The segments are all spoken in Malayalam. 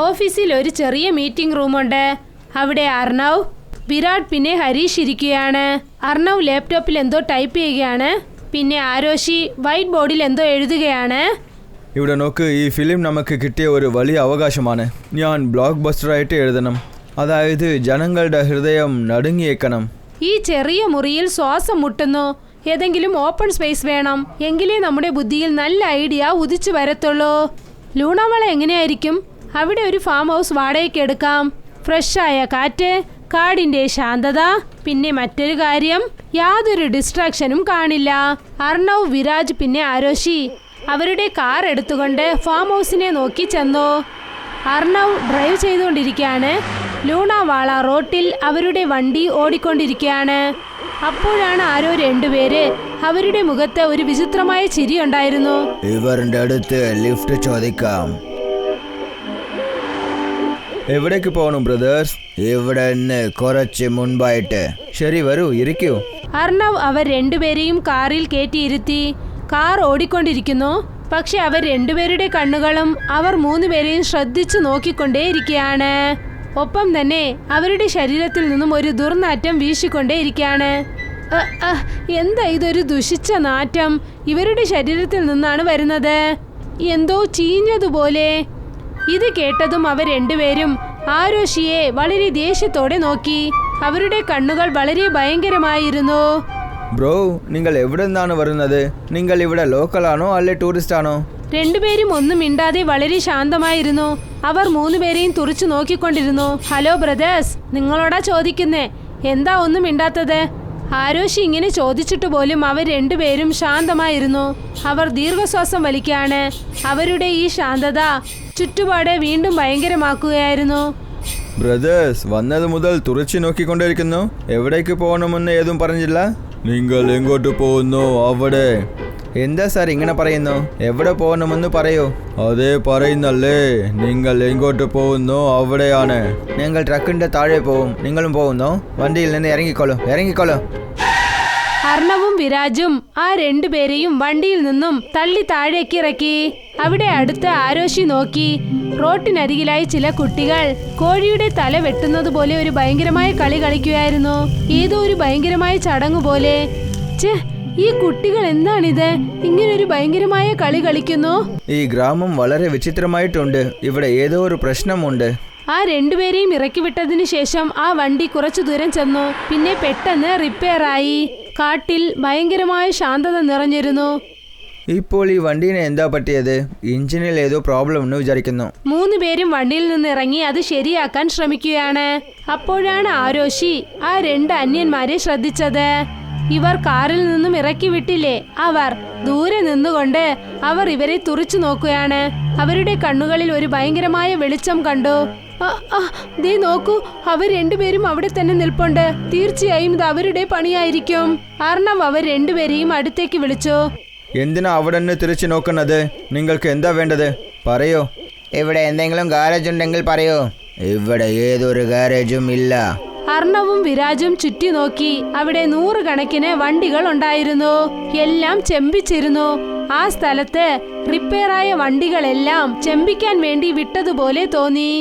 ഓഫീസിൽ ഒരു ചെറിയ മീറ്റിംഗ് റൂമുണ്ട്. അവിടെ അർണവ്, വിരാട് പിന്നെ ഹരീഷ് ഇരിക്കുകയാണ്. അർണവ് ലാപ്ടോപ്പിൽ എന്തോ ടൈപ്പ് ചെയ്യുകയാണ്. പിന്നെ ആരോഷി വൈറ്റ് ബോർഡിൽ എന്തോ എഴുതുകയാണ്. ഇവിടെ നോക്ക്, ഈ ഫിലിം നമുക്ക് കിട്ടിയ ഒരു വലിയ അവകാശമാണ്. ഞാൻ ബ്ലോക്ക് ബസ്റ്ററായിട്ട് എഴുതണം. അതായത് ജനങ്ങളുടെ ഹൃദയം നടുങ്ങിയേക്കണം. ഈ ചെറിയ മുറിയിൽ ശ്വാസം മുട്ടുന്നു. ഏതെങ്കിലും ഓപ്പൺ സ്പേസ് വേണം. എങ്കിലേ നമ്മുടെ ബുദ്ധിയിൽ നല്ല ഐഡിയ ഉദിച്ചു വരത്തുള്ളൂ. ലൂണാവള എങ്ങനെയായിരിക്കും? അവിടെ ഒരു ഫാം ഹൗസ് വാടകയ്ക്ക് എടുക്കാം. ഫ്രഷായ കാറ്റ്, കാടിന്റെ ശാന്തത, പിന്നെ മറ്റൊരു കാര്യം, യാതൊരു ഡിസ്ട്രാക്ഷനും കാണില്ല. അർണവ്, വിരാജ് പിന്നെ ആരോഷി അവരുടെ കാർ എടുത്തുകൊണ്ട് ഫാം ഹൗസിനെ നോക്കി ചെന്നു. അർണവ് ഡ്രൈവ് ചെയ്തുകൊണ്ടിരിക്കുകയാണ്. ലൂണാവാള റോട്ടിൽ അവരുടെ വണ്ടി ഓടിക്കൊണ്ടിരിക്കുകയാണ്. അപ്പോഴാണ് ആരോ രണ്ടുപേര്, അവരുടെ മുഖത്ത് ഒരു വിചിത്രമായ ചിരി ഉണ്ടായിരുന്നു. ഇവരുടെ അടുത്ത് ലിഫ്റ്റ് ചോദിക്കാം. എവിടേക്ക് പോകണം ബ്രദേഴ്സ്? ഇവിടെ നിന്ന് കുറച്ച് മുൻപായിട്ട്. ശരി, വരൂ, ഇരിക്കൂ. അർണവ് അവർ രണ്ടുപേരെയും കാറിൽ കയറ്റിയിരുത്തി. കാർ ഓടിക്കൊണ്ടിരിക്കുന്നു. പക്ഷെ അവർ രണ്ടുപേരുടെ കണ്ണുകളും അവർ മൂന്നുപേരെയും ശ്രദ്ധിച്ചു നോക്കിക്കൊണ്ടേയിരിക്കുകയാണ്. ഒപ്പം തന്നെ അവരുടെ ശരീരത്തിൽ നിന്നും ഒരു ദുർനാറ്റം വീശിക്കൊണ്ടേയിരിക്കുകയാണ്. എന്താ ഇതൊരു ദുഷിച്ച നാറ്റം? ഇവരുടെ ശരീരത്തിൽ നിന്നാണ് വരുന്നത്. എന്തോ ചീഞ്ഞതുപോലെ. ഇത് കേട്ടതും അവർ രണ്ടുപേരും ആരോഷിയെ വളരെ ദേഷ്യത്തോടെ നോക്കി. അവരുടെ കണ്ണുകൾ വളരെ ഭയങ്കരമായിരുന്നു. ബ്രോ, നിങ്ങൾ എവിടെ നിന്നാണ് വരുന്നത്? നിങ്ങൾ ഇവിടെ ലോക്കലാണോ അല്ലെ ടൂറിസ്റ്റ് ആണോ? രണ്ടുപേരും ഒന്നും മിണ്ടാതെ വളരെ ശാന്തമായിരുന്നു. അവർ മൂന്നുപേരെയും തുറിച്ചു നോക്കിക്കൊണ്ടിരുന്നു. ഹലോ ബ്രദേഴ്സ്, നിങ്ങളോടാ ചോദിക്കുന്നേ, എന്താ ഒന്നും മിണ്ടാത്തത്? ആരോഷി ഇങ്ങനെ ചോദിച്ചിട്ട് പോലും അവർ രണ്ടുപേരും ശാന്തമായിരുന്നു. അവർ ദീർഘശ്വാസം വലിക്കുകയാണ്. അവരുടെ ഈ ശാന്തത ചുറ്റുപാട് വീണ്ടും ഭയങ്കരമാക്കുകയായിരുന്നു. ബ്രദേഴ്സ്, വന്നത് മുതൽ തുറച്ചു നോക്കിക്കൊണ്ടിരിക്കുന്നു. എവിടേക്ക് പോകണമെന്ന് ഏതും പറഞ്ഞില്ല. നിങ്ങൾ എങ്ങോട്ട് പോകുന്നു? അവിടെ. എന്താ സാർ ഇങ്ങനെ പറയുന്നു? എവിടെ പോകണമെന്ന് പറയൂ. അതേ പറയുന്നല്ലേ. നിങ്ങൾ എങ്ങോട്ട് പോകുന്നു? അവിടെയാണ്. ഞങ്ങൾ ട്രക്കിന്റെ താഴെ പോവും. നിങ്ങളും പോകുന്നു? വണ്ടിയിൽ നിന്ന് ഇറങ്ങിക്കോളൂ. അർണവും വിരാജും ആ രണ്ടുപേരെയും വണ്ടിയിൽ നിന്നും തള്ളി താഴേക്ക് ഇറക്കി. അവിടെ അടുത്ത് ആരോഷി നോക്കി. റോട്ടിനരികിലായി ചില കുട്ടികൾ കോഴിയുടെ തല വെട്ടുന്നത് പോലെ ഒരു ഭയങ്കരമായ കളി കളിക്കുകയായിരുന്നു. ഏതോ ഒരു ഭയങ്കരമായ ചടങ്ങ് പോലെ. ഈ കുട്ടികൾ എന്താണിത്? ഇങ്ങനൊരു ഭയങ്കരമായ കളി കളിക്കുന്നു. ഈ ഗ്രാമം വളരെ വിചിത്രമായിട്ടുണ്ട്. ഇവിടെ ഏതോ ഒരു പ്രശ്നമുണ്ട്. ആ രണ്ടുപേരെയും ഇറക്കി വിട്ടതിനു ശേഷം ആ വണ്ടി കുറച്ചു ദൂരം ചെന്നു. പിന്നെ പെട്ടെന്ന് റിപ്പയർ ആയി. കാട്ടിൽ ഭയങ്കരമായ ശാന്തത നിറഞ്ഞിരുന്നു. ഇപ്പോൾ ഈ വണ്ടീനെ എന്താ പറ്റിയത്? എഞ്ചിനിൽ ഏതോ പ്രോബ്ലം എന്ന് വിചാരിക്കുന്നു. മൂന്നുപേരും വണ്ടിയിൽ നിന്ന് ഇറങ്ങി അത് ശരിയാക്കാൻ ശ്രമിക്കുകയാണ്. അപ്പോഴാണ് ആരോഷി ആ രണ്ട് അന്യന്മാരെ ശ്രദ്ധിച്ചത്. ഇവർ കാറിൽ നിന്നും ഇറക്കി വിട്ടില്ലേ? അവർ ദൂരെ നിന്നുകൊണ്ട് അവർ ഇവരെ തുറിച്ചു നോക്കുകയാണ്. അവരുടെ കണ്ണുകളിൽ ഒരു ഭയങ്കരമായ വെളിച്ചം കണ്ടു. ദേ നോക്കൂ, അവർ രണ്ടുപേരും അവിടെ തന്നെ നിൽപ്പുണ്ട്. തീർച്ചയായും ഇത് അവരുടെ പണിയായിരിക്കും. അർണവ് അവർ രണ്ടുപേരെയും അടുത്തേക്ക് വിളിച്ചു. എന്തിനാ അവിടെ നിന്ന് തിരിച്ചു നോക്കുന്നത്? നിങ്ങൾക്ക് എന്താ വേണ്ടത്? പറയൂ. ഇവിടെ എന്തെങ്കിലും ഗാരേജ് ഉണ്ടെങ്കിൽ പറയൂ. ഇവിടെ ഏതൊരു ഗാരേജും ഇല്ല. അർണവും വിരാജും ചുറ്റി നോക്കി. അവിടെ 100 കണക്കിന് വണ്ടികൾ ഉണ്ടായിരുന്നു. എല്ലാം ചെമ്പിച്ചിരുന്നു. ആ സ്ഥലത്ത് റിപ്പയറായ വണ്ടികളെല്ലാം ചെമ്പിക്കാൻ വേണ്ടി വിട്ടതുപോലെ തോന്നി.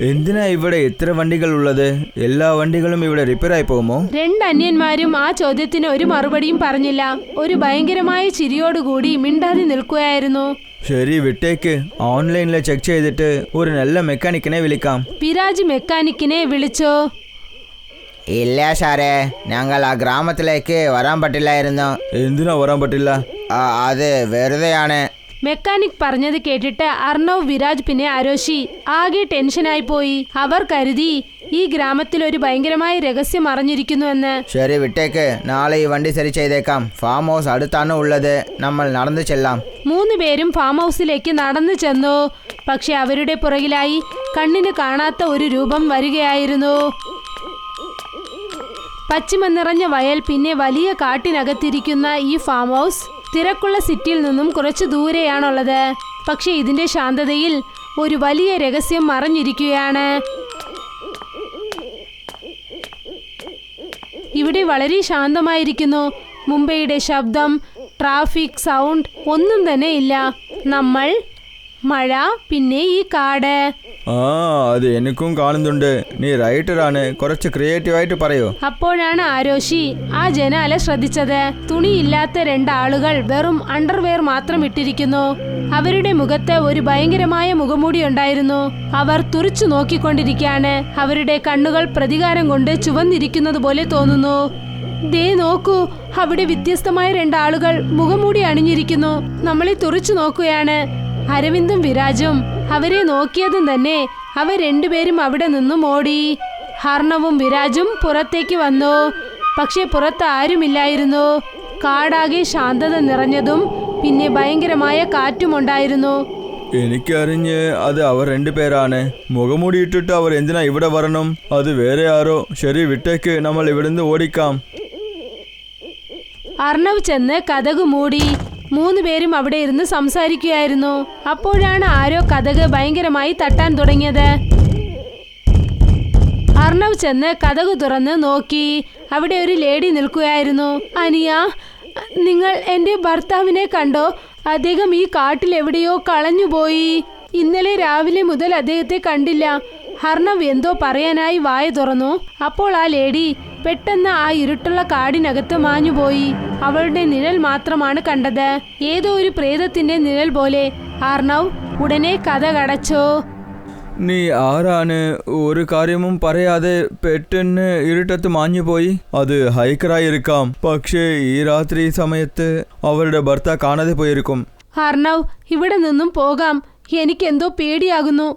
എന്തിനാ ഇവിടെ എത്ര വണ്ടികൾ ഉള്ളത്? എല്ലാ വണ്ടികളും ഇവിടെ റിപ്പയർ ആയി പോകുമോ? രണ്ട് അന്യന്മാരും ആ ചോദ്യത്തിന് ഒരു മറുപടിയും പറഞ്ഞില്ല. ഒരു ഭയങ്കരമായ ചിരിയോടുകൂടി മിണ്ടാതെ നിൽക്കുകയായിരുന്നു. ശരി, വിട്ടേക്ക്. ഓൺലൈനിൽ ചെക്ക് ചെയ്തിട്ട് ഒരു നല്ല മെക്കാനിക്കിനെ വിളിക്കാം. വിരാജ് മെക്കാനിക്കിനെ വിളിച്ചു. ഇല്ല സാറേ, ഞങ്ങൾ ആ ഗ്രാമത്തിലേക്ക് വരാൻ പറ്റില്ലായിരുന്നു. എന്തിനാ വരാൻ പറ്റില്ല? അത് വെറുതെയാണ്. മെക്കാനിക് പറഞ്ഞത് കേട്ടിട്ട് അർണവ്, വിരാജ് പിന്നെ ആരോഷി ആകെ ടെൻഷനായി പോയി. അവർ കരുതി ഈ ഗ്രാമത്തിൽ ഒരു ഭയങ്കരമായ രഹസ്യം അറിഞ്ഞിരിക്കുന്നുവെന്ന്. ശരി, വിട്ടേക്ക്. നാളെ ഈ വണ്ടി ശരി ചെയ്തേക്കാം. ഫാം ഹൗസ് അടുത്താണ് ഉള്ളത്. നമ്മൾ നടന്നു ചെല്ലാം. 3 പേരും ഫാം ഹൗസിലേക്ക് നടന്നു ചെന്നു. പക്ഷെ അവരുടെ പുറകിലായി കണ്ണിന് കാണാത്ത ഒരു രൂപം വരികയായിരുന്നു. പശ്ചിമ നിറഞ്ഞ വയൽ, പിന്നെ വലിയ കാട്ടിനകത്തിരിക്കുന്ന ഈ ഫാം ഹൗസ് തിരക്കുള്ള സിറ്റിയിൽ നിന്നും കുറച്ച് ദൂരെയാണുള്ളത്. പക്ഷെ ഇതിന്റെ ശാന്തതയിൽ ഒരു വലിയ രഹസ്യം മറഞ്ഞിരിക്കുകയാണ്. ഇവിടെ വളരെ ശാന്തമായിരിക്കുന്നു. മുംബൈയുടെ ശബ്ദം, ട്രാഫിക് സൗണ്ട് ഒന്നും തന്നെ ഇല്ല. നമ്മൾ മഴ, പിന്നെ ഈ കാട്. ആ, അത് എനിക്കും കാണുന്നുണ്ട്. നീ റൈറ്ററാണ്, കുറച്ച് ക്രിയേറ്റീവായിട്ട് പറയൂ. അപ്പോഴാണ് ആരോഷി ആ ജനാല ശ്രദ്ധിച്ചത്. തുണിയില്ലാത്ത രണ്ടാളുകൾ വെറും അണ്ടർവെയർ മാത്രം ഇട്ടിരിക്കുന്നു. അവരുടെ മുഖത്ത് ഒരു ഭയങ്കരമായ മുഖംമൂടി ഉണ്ടായിരുന്നു. അവർ തുറിച്ചു നോക്കിക്കൊണ്ടിരിക്കുകയാണ്. അവരുടെ കണ്ണുകൾ പ്രതികാരം കൊണ്ട് ചുവന്നിരിക്കുന്നത് പോലെ തോന്നുന്നു. ദേ നോക്കൂ, അവിടെ വ്യത്യസ്തമായ രണ്ടാളുകൾ മുഖംമൂടി അണിഞ്ഞിരിക്കുന്നു. നമ്മളെ തുറിച്ചു നോക്കുകയാണ്. അരവിന്ദും വിരാജും അവരെ നോക്കിയതും തന്നെ അവർ രണ്ടുപേരും അവിടെ നിന്നും ഓടി. ഹർണവും വിരാജും പുറത്തേക്ക് വന്നു. പക്ഷെ പുറത്ത് ആരുമില്ലായിരുന്നു. കാടാകെ ശാന്തത നിറഞ്ഞതും പിന്നെ ഭയങ്കരമായ കാറ്റുമുണ്ടായിരുന്നു. എനിക്കറിഞ്ഞ് അത് അവർ രണ്ടുപേരാണ്. മുഖംമൂടി ഇട്ടിട്ട് അവർ എന്തിനാ ഇവിടെ വരണം? അത് വേറെ ആരോ. ശരി, വിട്ടേക്ക്, നമ്മൾ ഇവിടുന്ന് ഓടിക്കാം. അർണവ് ചെന്ന് കതക് മൂടി. 3 പേരും അവിടെ ഇരുന്ന് സംസാരിക്കുകയായിരുന്നു. അപ്പോഴാണ് ആരോ കതക് ഭയങ്കരമായി തട്ടാൻ തുടങ്ങിയത്. അർണവ് ചെന്ന് കതക് തുറന്ന് നോക്കി. അവിടെ ഒരു ലേഡി നിൽക്കുകയായിരുന്നു. അനിയ, നിങ്ങൾ എൻ്റെ ഭർത്താവിനെ കണ്ടോ? അദ്ദേഹം ഈ കാട്ടിൽ എവിടെയോ കളഞ്ഞുപോയി. ഇന്നലെ രാവിലെ മുതൽ അദ്ദേഹത്തെ കണ്ടില്ല. ഹർണവ് എന്തോ പറയാനായി വായ തുറന്നു. അപ്പോൾ ആ ലേഡി പെട്ടെന്ന് ആ ഇരുട്ടുള്ള കാടിനകത്ത് മാഞ്ഞുപോയി. അവളുടെ നിഴൽ മാത്രമാണ് കണ്ടത്. ഏതോ ഒരു പ്രേതത്തിന്റെ നിഴൽ പോലെ. അർണവ് ഉടനെ കതകടച്ചു. നീ ആരാണ്? ഒരു കാര്യവും പറയാതെ പെട്ടെന്ന് ഇരുട്ടത്ത് മാഞ്ഞുപോയി. അത് ഹൈക്കറായിരിക്കാം. പക്ഷേ ഈ രാത്രി സമയത്ത് അവരുടെ ഭർത്താവ് കാണാതെ പോയിരിക്കും. അർണവ്, ഇവിടെ നിന്നും പോകാം. എനിക്കെന്തോ പേടിയാകുന്നു.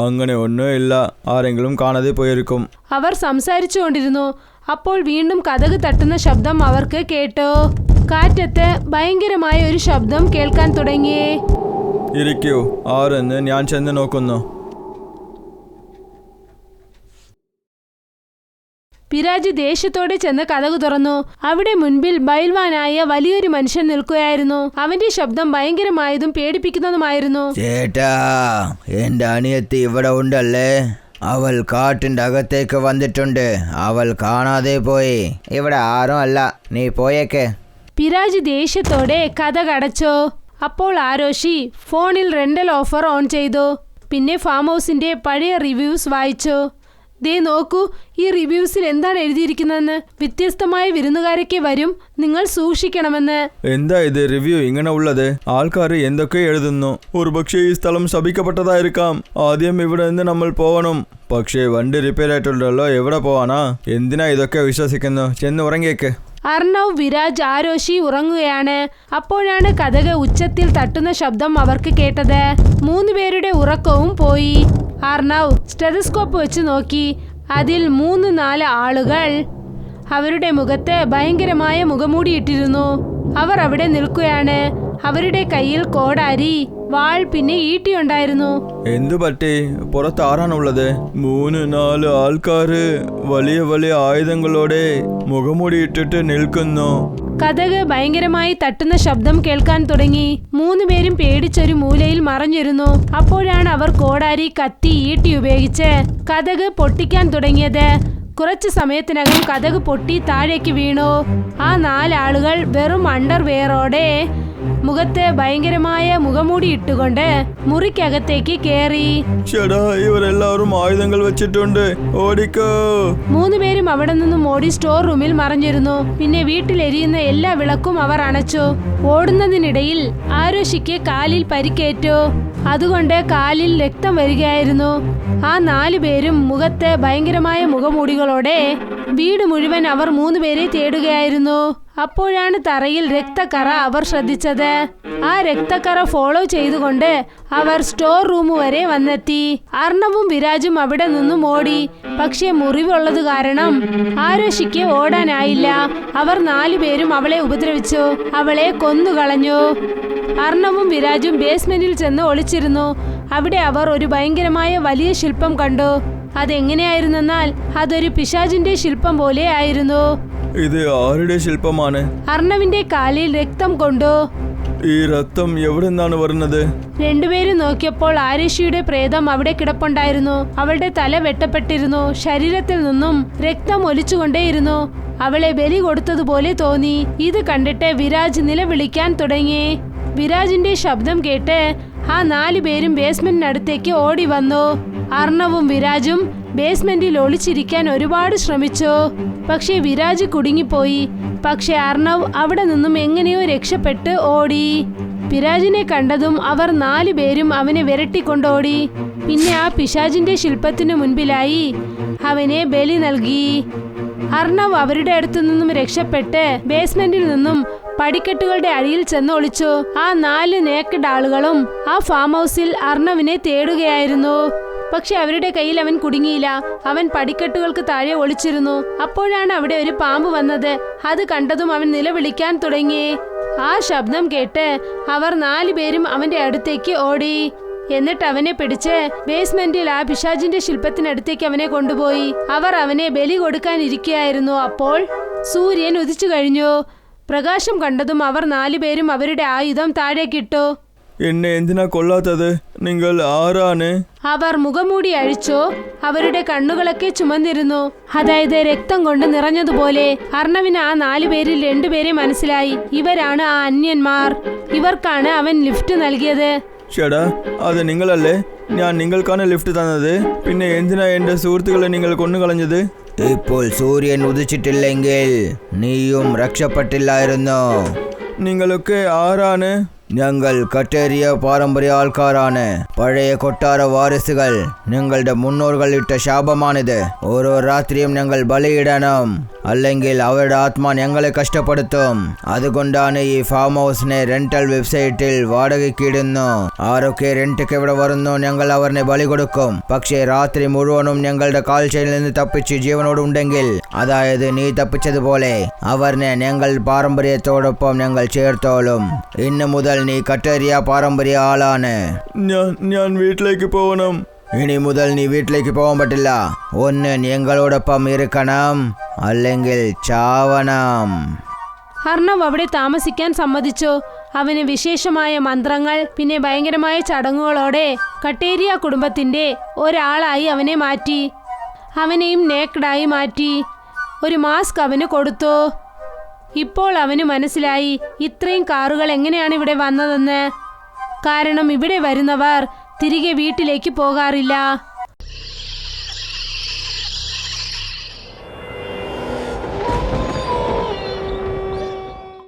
അങ്ങനെ ഒന്നുമില്ല, ആരെങ്കിലും കാണാതെ പോയിരിക്കും. അവർ സംസാരിച്ചു കൊണ്ടിരുന്നു. അപ്പോൾ വീണ്ടും കതക് തട്ടുന്ന ശബ്ദം അവർക്ക് കേട്ടു. കാറ്റത്ത് ഭയങ്കരമായ ഒരു ശബ്ദം കേൾക്കാൻ തുടങ്ങി. ഇരിക്കൂ, ആരെന്ന് ഞാൻ ചെന്ന് നോക്കുന്നു. വിരാജ് ദേഷ്യത്തോടെ ചെന്ന് കതക് തുറന്നു. അവിടെ മുൻപിൽ ബൈൽവാനായ വലിയൊരു മനുഷ്യൻ നിൽക്കുകയായിരുന്നു. അവന്റെ ശബ്ദം ഭയങ്കരമായതും പേടിപ്പിക്കുന്നതുമായിരുന്നു. ചേട്ടാ, എന്റെ അനിയത്തി ഇവിടെ ഉണ്ടല്ലേ? അവൾ കാട്ടിൻ്റെ അകത്തേക്ക് വന്നിട്ടുണ്ട്. അവൾ കാണാതെ പോയി. ഇവിടെ ആരും അല്ല, നീ പോയേക്ക്. വിരാജ് ദേഷ്യത്തോടെ കതകടച്ചു. അപ്പോൾ ആരോഷി ഫോണിൽ റെന്റൽ ഓഫർ ഓൺ ചെയ്തു. പിന്നെ ഫാം ഹൗസിന്റെ പഴയ റിവ്യൂസ് വായിച്ചു. ദേ നോക്കൂ, ഈ റിവ്യൂസിൽ എന്താണ് എഴുതിയിരിക്കുന്നതെന്ന്. വ്യത്യസ്തമായ വിരുന്നുകാരൊക്കെ വരും, നിങ്ങൾ സൂക്ഷിക്കണമെന്ന്. എന്താ ഇത് റിവ്യൂ ഇങ്ങനെ ഉള്ളത്? ആൾക്കാർ എന്തൊക്കെ എഴുതുന്നു. ഒരുപക്ഷെ ഈ സ്ഥലം ശപിക്കപ്പെട്ടതായിരിക്കാം. ആദ്യം ഇവിടെ നിന്ന് നമ്മൾ പോകണം. പക്ഷേ വണ്ടി റിപ്പയർ ആയിട്ടുണ്ടല്ലോ, എവിടെ പോവാനാ? എന്തിനാ ഇതൊക്കെ വിശ്വസിക്കുന്നു? ചെന്ന് ഉറങ്ങിയേക്ക്. അർണവ്, വിരാജ്, ആരോഷി ഉറങ്ങുകയാണ്. അപ്പോഴാണ് കതക് ഉച്ചത്തിൽ തട്ടുന്ന ശബ്ദം അവർക്ക് കേട്ടത്. 3 പേരുടെ ഉറക്കവും പോയി. അർണവ് സ്റ്റെതസ്കോപ്പ് വെച്ച് നോക്കി. അതിൽ 3-4 ആളുകൾ. അവരുടെ മുഖത്ത് ഭയങ്കരമായ മുഖംമൂടിയിട്ടിരുന്നു. അവർ അവിടെ നിൽക്കുകയാണ്. അവരുടെ കയ്യിൽ കോടാരി, വാൾ, പിന്നെ ഈട്ടിയുണ്ടായിരുന്നു. എന്തു പറ്റി? പുറത്ത് ആരാണുള്ളത്? 3-4 ആൾക്കാര് വലിയ വലിയ ആയുധങ്ങളോടെ മുഖംമൂടി ഇട്ടിട്ട് നിൽക്കുന്നു. കതക് ഭയങ്കരമായി തട്ടുന്ന ശബ്ദം കേൾക്കാൻ തുടങ്ങി. 3 പേരും പേടിച്ചൊരു മൂലയിൽ മറഞ്ഞിരുന്നു. അപ്പോഴാണ് അവർ കോടാരി, കത്തി, ഈട്ടി ഉപയോഗിച്ച് കതക് പൊട്ടിക്കാൻ തുടങ്ങിയത്. കുറച്ചു സമയത്തിനകം കതക് പൊട്ടി താഴേക്ക് വീണു. ആ 4 ആളുകൾ വെറും അണ്ടർവെയറോടെ മുഖത്ത് ഭയങ്കരമായ മുഖംമൂടി ഇട്ടുകൊണ്ട് മുറിക്കകത്തേക്ക് കേറി. ചേടാ, ഇവരെല്ലാവരും ആയുധങ്ങൾ വെച്ചിട്ടുണ്ട്, ഓടിക്കോ. 3 പേരും അവിടെ നിന്നും ഓടി സ്റ്റോർ റൂമിൽ മറഞ്ഞിരുന്നു. പിന്നെ വീട്ടിൽ എരിയുന്ന എല്ലാ വിളക്കും അവർ അണച്ചു. ഓടുന്നതിനിടയിൽ ആരോഷിക്ക് കാലിൽ പരിക്കേറ്റു. അതുകൊണ്ട് കാലിൽ രക്തം വരികയായിരുന്നു. ആ 4 പേരും മുഖത്ത് ഭയങ്കരമായ മുഖമൂടികളോടെ വീട് മുഴുവൻ അവർ 3 പേരെ തേടുകയായിരുന്നു. അപ്പോഴാണ് തറയിൽ രക്തക്കറ അവർ ശ്രദ്ധിച്ചത്. ആ രക്തക്കറ ഫോളോ ചെയ്തുകൊണ്ട് അവർ സ്റ്റോർ റൂം വരെ വന്നെത്തി. അർണവും വിരാജും അവിടെ നിന്നും ഓടി. പക്ഷേ മുറിവുള്ളത് കാരണം ആരോഷിക്ക് ഓടാനായില്ല. അവർ 4 പേരും അവളെ ഉപദ്രവിച്ചു. അവളെ കൊന്നുകളഞ്ഞു. അർണവും വിരാജും ബേസ്മെന്റിൽ ചെന്ന് ഒളിച്ചിരുന്നു. അവിടെ അവർ ഒരു ഭയങ്കരമായ വലിയ ശില്പം കണ്ടു. അതെങ്ങനെയായിരുന്നെന്നാൽ അതൊരു പിശാചിന്റെ ശില്പം പോലെ ആയിരുന്നു. ഇത് ആരുടെ ശില്പമാണ്? അർണവിന്റെ കാലിൽ രക്തം കൊണ്ടു. ഈ രക്തം എവിടെ നിന്നാണ് വരുന്നത്? 2 പേരും നോക്കിയപ്പോൾ ആരേഷിയുടെ പ്രേതം അവിടെ കിടപ്പുണ്ടായിരുന്നു. അവളുടെ തല വെട്ടപ്പെട്ടിരുന്നു. ശരീരത്തിൽ നിന്നും രക്തം ഒലിച്ചുകൊണ്ടേയിരുന്നു. അവളെ ബലി കൊടുത്തതുപോലെ തോന്നി. ഇത് കണ്ടിട്ട് വിരാജ് നിലവിളിക്കാൻ തുടങ്ങി. വിരാജിന്റെ ശബ്ദം കേട്ട് ആ 4 പേരും ബേസ്മെന്റിനടുത്തേക്ക് ഓടി വന്നു. അർണവും വിരാജും ബേസ്മെന്റിൽ ഒളിച്ചിരിക്കാൻ ഒരുപാട് ശ്രമിച്ചു. പക്ഷേ വിരാജ് കുടുങ്ങിപ്പോയി. പക്ഷെ അർണവ് അവിടെ നിന്നും എങ്ങനെയോ രക്ഷപ്പെട്ട് ഓടി. വിരാജിനെ കണ്ടതും അവർ 4 പേരും അവനെ വിരട്ടിക്കൊണ്ടോടി. പിന്നെ ആ പിശാചിന്റെ ശില്പത്തിനു മുൻപിലായി അവനെ ബലി നൽകി. അർണവ് അവരുടെ അടുത്തു നിന്നും രക്ഷപ്പെട്ട് ബേസ്മെന്റിൽ നിന്നും പടിക്കെട്ടുകളുടെ അടിയിൽ ചെന്ന് ഒളിച്ചു. ആ 4 നേക്കഡ് ആളുകളും ആ ഫാം ഹൗസിൽ അർണവിനെ തേടുകയായിരുന്നു. പക്ഷെ അവരുടെ കയ്യിൽ അവൻ കുടുങ്ങിയില്ല. അവൻ പടിക്കെട്ടുകൾക്ക് താഴെ ഒളിച്ചിരുന്നു. അപ്പോഴാണ് അവിടെ ഒരു പാമ്പ് വന്നത്. അത് കണ്ടതും അവൻ നിലവിളിക്കാൻ തുടങ്ങി. ആ ശബ്ദം കേട്ട് അവർ 4 പേരും അവന്റെ അടുത്തേക്ക് ഓടി. എന്നിട്ട് അവനെ പിടിച്ച് ബേസ്മെന്റിൽ ആ പിശാചിന്റെ ശില്പത്തിനടുത്തേക്ക് അവനെ കൊണ്ടുപോയി. അവർ അവനെ ബലി കൊടുക്കാനിരിക്കുകയായിരുന്നു. അപ്പോൾ സൂര്യൻ ഉദിച്ചു കഴിഞ്ഞു. പ്രകാശം കണ്ടതും അവർ 4 പേരും അവരുടെ ആയുധം താഴേക്കിട്ടു. എന്നെ എന്തിനാ കൊല്ലാത്തത്? നിങ്ങൾ ആരാണ്? അവർ മുഖംമൂടി അഴിച്ചു. അവരുടെ കണ്ണുകളൊക്കെ ചുമന്നിരുന്നു, അതായത് രക്തം കൊണ്ട് നിറഞ്ഞതുപോലെ. അർണവിന് ആ 4 പേരിൽ 2 പേരെ മനസ്സിലായി. ഇവരാണ് ആ അന്യന്മാർ. ഇവർക്കാണ് അവൻ ലിഫ്റ്റ് നൽകിയത്. ചേട്ടാ, അത് നിങ്ങളല്ലേ? ഞാൻ നിങ്ങൾക്കാണ് ലിഫ്റ്റ് തന്നത്. പിന്നെ എന്തിനാ എൻ്റെ സുഹൃത്തുക്കളെ നിങ്ങൾ കൊന്നുകളഞ്ഞത്? ഇപ്പോൾ സൂര്യൻ ഉദിച്ചിട്ടില്ലെങ്കിൽ നീയും രക്ഷപ്പെട്ടില്ലായിരുന്നു. നിങ്ങളൊക്കെ ആരാണ്? ഞങ്ങൾ കട്ടേറിയ പാരമ്പര്യ ആൾക്കാരാണ്. പഴയ കൊട്ടാര വാരിസുകൾ. ഞങ്ങളുടെ മുന്നോറുകൾ ഇട്ട ശാപമാണിത്. ഓരോ രാത്രിയും ഞങ്ങൾ ബലിയിടണം, അല്ലെങ്കിൽ അവരുടെ ആത്മ ഞങ്ങളെ കഷ്ടപ്പെടുത്തും. അതുകൊണ്ടാണ് ഈ ഫാം ഹൗസിനെ റെന്റൽ വെബ്സൈറ്റിൽ വാടകയ്ക്കിടുന്നു. ആരൊക്കെ റെന്റൊക്കെ ഇവിടെ വരുന്നു ഞങ്ങൾ അവരെ ബലി കൊടുക്കും. പക്ഷേ രാത്രി മുഴുവനും ഞങ്ങളുടെ കാഴ്ചയിൽ നിന്ന് തപ്പിച്ച് ജീവനോടുണ്ടെങ്കിൽ, അതായത് നീ തപ്പിച്ചതുപോലെ, അവരെ ഞങ്ങൾ പാരമ്പര്യത്തോടൊപ്പം ഞങ്ങൾ ചേർത്തോളും. ഇന്നു മുതൽ നീ കട്ടേറിയ പാരമ്പര്യ ആളാണ്. ഞാൻ വീട്ടിലേക്ക് പോകണം. ഇനി മുതൽ നീ വീട്ടിലേക്ക് പോകാൻ പറ്റില്ല. ഒന്ന് ഞങ്ങളോടൊപ്പം ഇരിക്കണം, അല്ലെങ്കിൽ ചാവണം. അർണവ് അവിടെ താമസിക്കാൻ സമ്മതിച്ചു. അവന് വിശേഷമായ മന്ത്രങ്ങൾ, പിന്നെ ഭയങ്കരമായ ചടങ്ങുകളോടെ കട്ടേരിയ കുടുംബത്തിന്റെ ഒരാളായി അവനെ മാറ്റി. അവനെയും നേക്കഡായി മാറ്റി. ഒരു മാസ്ക് അവന് കൊടുത്തു. ഇപ്പോൾ അവന് മനസ്സിലായി ഇത്രയും കാറുകൾ എങ്ങനെയാണ് ഇവിടെ വന്നതെന്ന്. കാരണം ഇവിടെ വരുന്നവർ തിരികെ വീട്ടിലേക്ക് പോകാറില്ല.